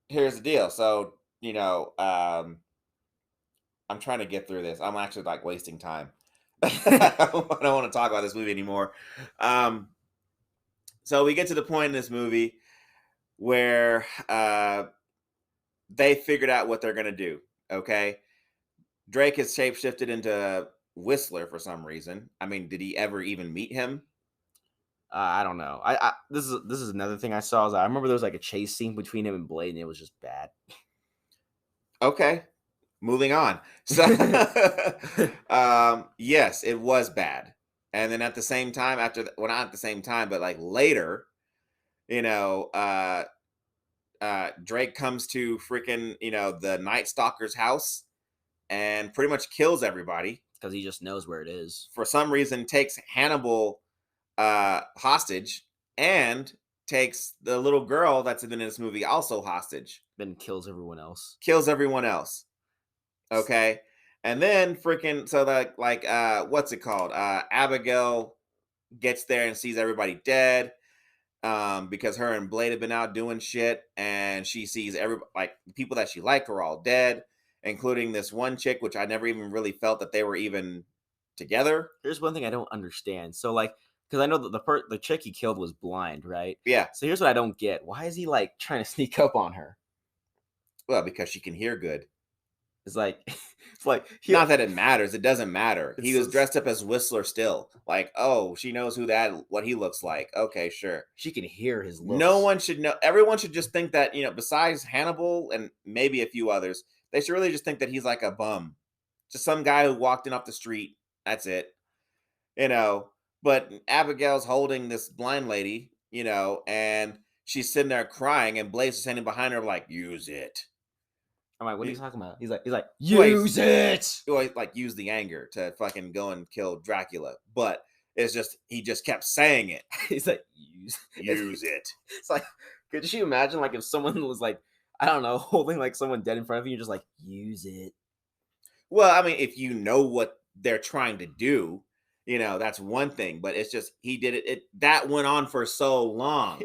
here's the deal. So, I'm trying to get through this. I'm actually like wasting time. I don't want to talk about this movie anymore. So we get to the point in this movie where they figured out what they're gonna do. Okay, Drake has shapeshifted into Whistler for some reason. I mean, did he ever even meet him? I don't know. I this is another thing I saw. I remember there was like a chase scene between him and Blade, and it was just bad. Okay. Moving on. So, yes, it was bad. And then at the same time, not at the same time, but like later, Drake comes to freaking, the Night Stalker's house and pretty much kills everybody. Because he just knows where it is. For some reason, takes Hannibal hostage and takes the little girl that's in this movie also hostage. Then kills everyone else. Okay. And then freaking, so what's it called? Abigail gets there and sees everybody dead. Because her and Blade have been out doing shit, and she sees people that she liked are all dead, including this one chick, which I never even really felt that they were even together. Here's one thing I don't understand. So because I know that the chick he killed was blind, right? Yeah. So here's what I don't get. Why is he trying to sneak up on her? Well, because she can hear good. It's like not that it matters. It doesn't matter. He was dressed up as Whistler still. Oh, she knows what he looks like. Okay, sure. She can hear his looks. No one should know. Everyone should just think that, besides Hannibal and maybe a few others, they should really just think that he's like a bum. Just some guy who walked in off the street. That's it. But Abigail's holding this blind lady, and she's sitting there crying, and Blaze is standing behind her like, use it. I'm like, what are you talking about? He's like, use it. Use the anger to fucking go and kill Dracula. But it's just, he just kept saying it. He's like, use it. It's like, could you imagine if someone was I don't know, holding someone dead in front of you, you're just like, use it. Well, I mean, if you know what they're trying to do, that's one thing. But it's just, he did it. That went on for so long.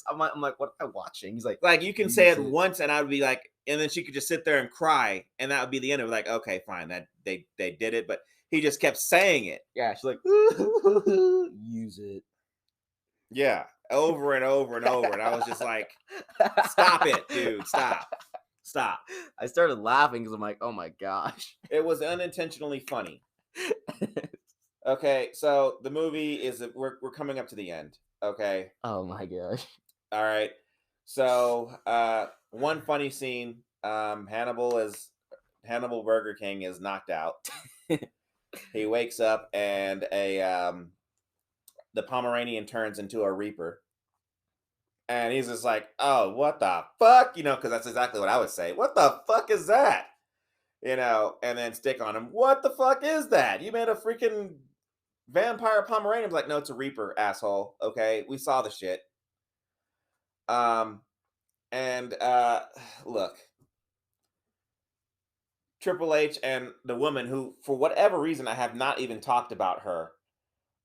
I'm like, what am I watching? He's like, Like, you can say use it once, and I would be like, and then she could just sit there and cry, and that would be the end of it. Like, okay, fine, that they did it, but he just kept saying it. Yeah, she's like, use it. Yeah, over and over and over, and I was just like, stop it, dude, stop. I started laughing because I'm like, oh my gosh. It was unintentionally funny. Okay, so the movie is we're coming up to the end. Okay, Oh my gosh. all right. So one funny scene. Hannibal Burger King is knocked out. He wakes up and the Pomeranian turns into a Reaper. And he's just like, oh, what the fuck? Because that's exactly what I would say. What the fuck is that? And then stick on him. What the fuck is that? You made a freaking vampire Pomeranian. Like, no, it's a Reaper, asshole. Okay, we saw the shit. And look, Triple H and the woman who, for whatever reason, I have not even talked about her.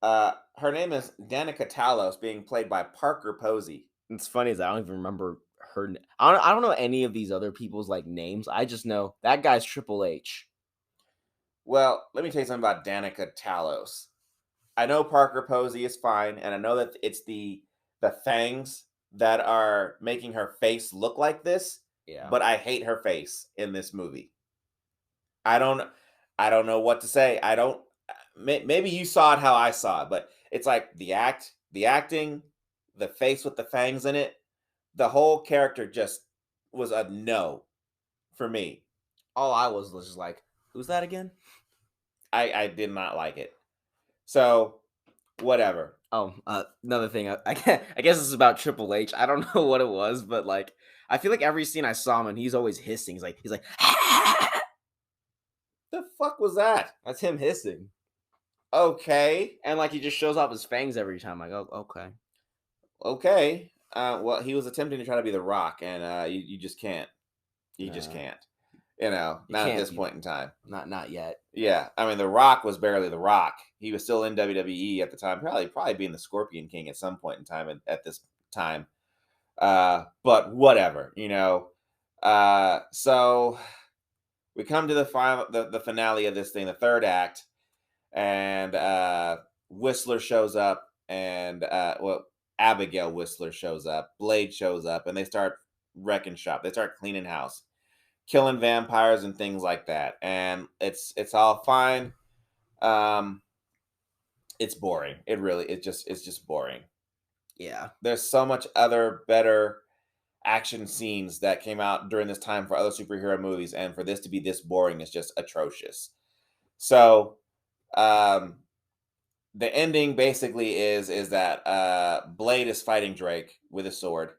Her name is Danica Talos, being played by Parker Posey. It's funny is I don't even remember her. I don't know any of these other people's like names. I just know that guy's Triple H. Well, let me tell you something about Danica Talos. I know Parker Posey is fine, and I know that it's the fangs that are making her face look like this. Yeah. But I hate her face in this movie. I don't know what to say. Maybe you saw it how I saw it, but it's like the acting, the face with the fangs in it, the whole character just was a no for me. All I was just like, who's that again? I did not like it. So, whatever. Oh, another thing. I guess this is about Triple H. I don't know what it was, but like, I feel like every scene I saw him in, he's always hissing. He's like, the fuck was that? That's him hissing. Okay. And like, he just shows off his fangs every time. Like, oh, okay. Well, he was attempting to try to be The Rock, and you just can't. You just can't. Not at this point in time. Not yet. Yeah, I mean, The Rock was barely The Rock. He was still in WWE at the time, probably being the Scorpion King at some point in time. At this time, but whatever, So we come to the finale of this thing, the third act, and Whistler shows up, and Abigail Whistler shows up, Blade shows up, and they start wrecking shop. They start cleaning house, killing vampires and things like that, and it's all fine. It's boring. It's just boring. Yeah, there's so much other better action scenes that came out during this time for other superhero movies, and for this to be this boring is just atrocious. So the ending basically is that Blade is fighting Drake with a sword,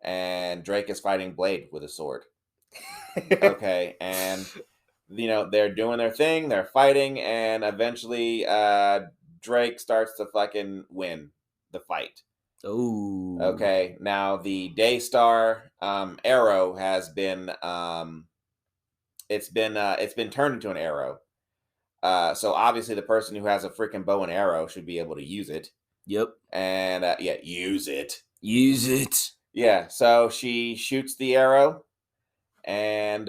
and Drake is fighting Blade with a sword. Okay, and they're doing their thing, they're fighting, and eventually Drake starts to fucking win the fight. Oh, okay. Now the Daystar arrow has been it's been turned into an arrow. So obviously the person who has a freaking bow and arrow should be able to use it. Yep. And yeah, use it. Use it. Yeah. So she shoots the arrow, and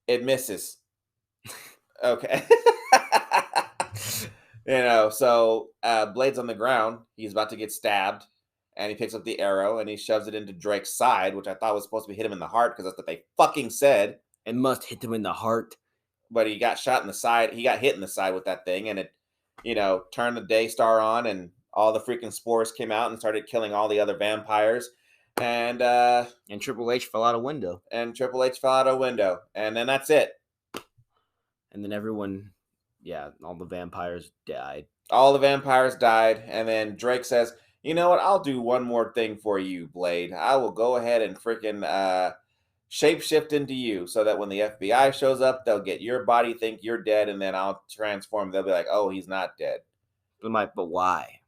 it misses. Okay. So Blade's on the ground. He's about to get stabbed, and he picks up the arrow and he shoves it into Drake's side, which I thought was supposed to be hit him in the heart, because that's what they fucking said. It must hit him in the heart. But he got shot in the side. He got hit in the side with that thing, and it, turned the Daystar on, and all the freaking spores came out and started killing all the other vampires. And Triple H fell out a window. And then that's it. And then everyone, all the vampires died. All the vampires died, and then Drake says, "You know what? I'll do one more thing for you, Blade. I will go ahead and freaking shapeshift into you, so that when the FBI shows up, they'll get your body, think you're dead, and then I'll transform. They'll be like, oh, he's not dead." But why?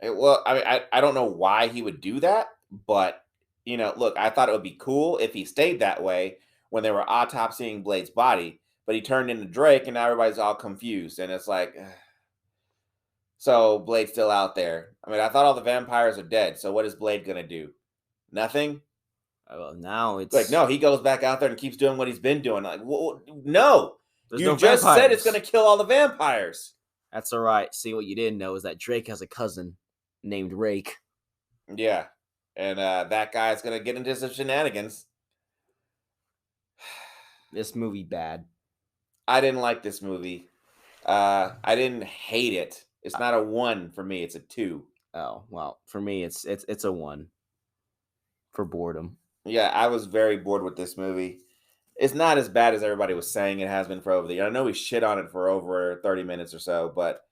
Well, I mean, I don't know why he would do that, but look, I thought it would be cool if he stayed that way when they were autopsying Blade's body, but he turned into Drake, and now everybody's all confused, and it's like, So Blade's still out there. I mean, I thought all the vampires are dead. So what is Blade gonna do? Nothing. Well, now it's Like, no, he goes back out there and keeps doing what he's been doing. Like, no, there's you no just said it's vampires. gonna kill all the vampires. That's all right. See, what you didn't know is that Drake has a cousin named Rake. Yeah, and that guy's gonna get into some shenanigans. This movie bad. I didn't like this movie. I didn't hate it. It's not a 1 for me. It's a 2. Oh well, for me it's a 1 for boredom. Yeah, I was very bored with this movie. It's not as bad as everybody was saying it has been for over the year. I know we shit on it for over 30 minutes or so, but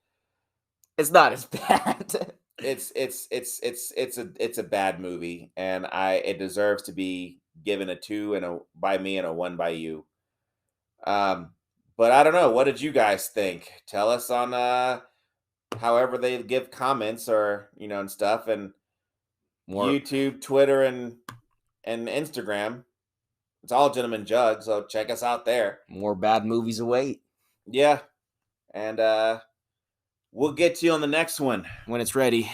It's not as bad. it's a bad movie, and it deserves to be given a 2 and a by me and a 1 by you. But I don't know. What did you guys think? Tell us on however they give comments or and stuff, and More YouTube, Twitter, and Instagram. It's all Gentleman Jug, so check us out there. more bad movies await. Yeah, and we'll get to you on the next one When it's ready.